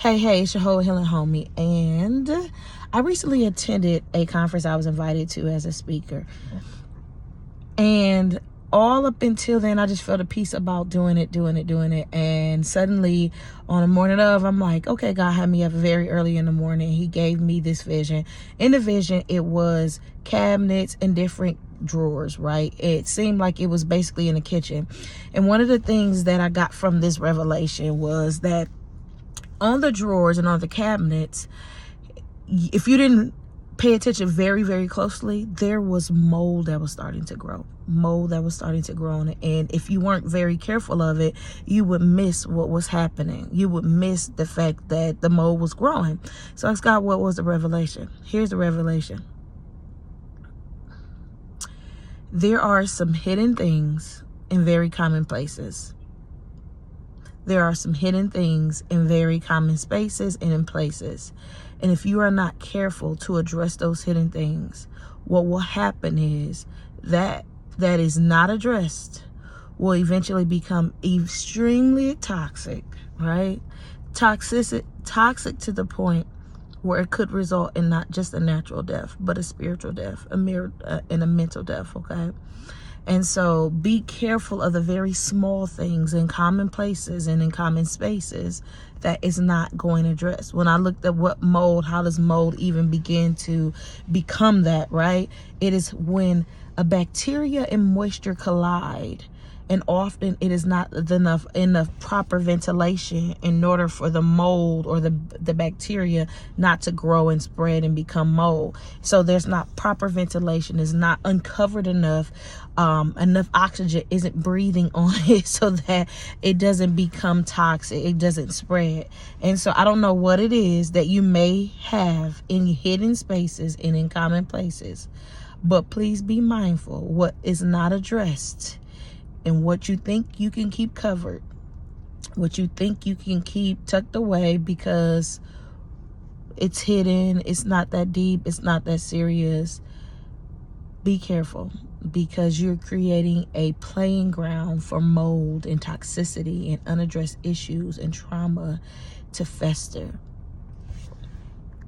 Hey, it's your whole healing homie. And I recently attended a conference I was invited to as a speaker. And all up until then, I just felt a peace about doing it. And suddenly, on the morning of, I'm like, okay, God had me up very early in the morning. He gave me this vision. In the vision, it was cabinets and different drawers, right? It seemed like it was basically in the kitchen. And one of the things that I got from this revelation was that on the drawers and on the cabinets, if you didn't pay attention very closely, there was mold that was starting to grow. And if you weren't very careful of it, you would miss what was happening. You would miss the fact that the mold was growing. So I asked God, what was the revelation? Here's the revelation. There are some hidden things in very common places. There are some hidden things in very common spaces and in places. And if you are not careful to address those hidden things, what will happen is that is not addressed will eventually become extremely toxic, right? Toxic to the point where it could result in not just a natural death, but a spiritual death, and a mental death, okay? And so be careful of the very small things in common places and in common spaces that is not going to address. When I looked at how does mold even begin to become that, right? It is when a bacteria and moisture collide. And often it is not enough proper ventilation in order for the mold or the bacteria not to grow and spread and become mold. So there's not proper ventilation, is not uncovered enough oxygen isn't breathing on it so that it doesn't become toxic, it doesn't spread. And so I don't know what it is that you may have in hidden spaces and in common places, but please be mindful what is not addressed. And what you think you can keep covered, what you think you can keep tucked away because it's hidden, it's not that deep, it's not that serious. Be careful, because you're creating a playing ground for mold and toxicity and unaddressed issues and trauma to fester.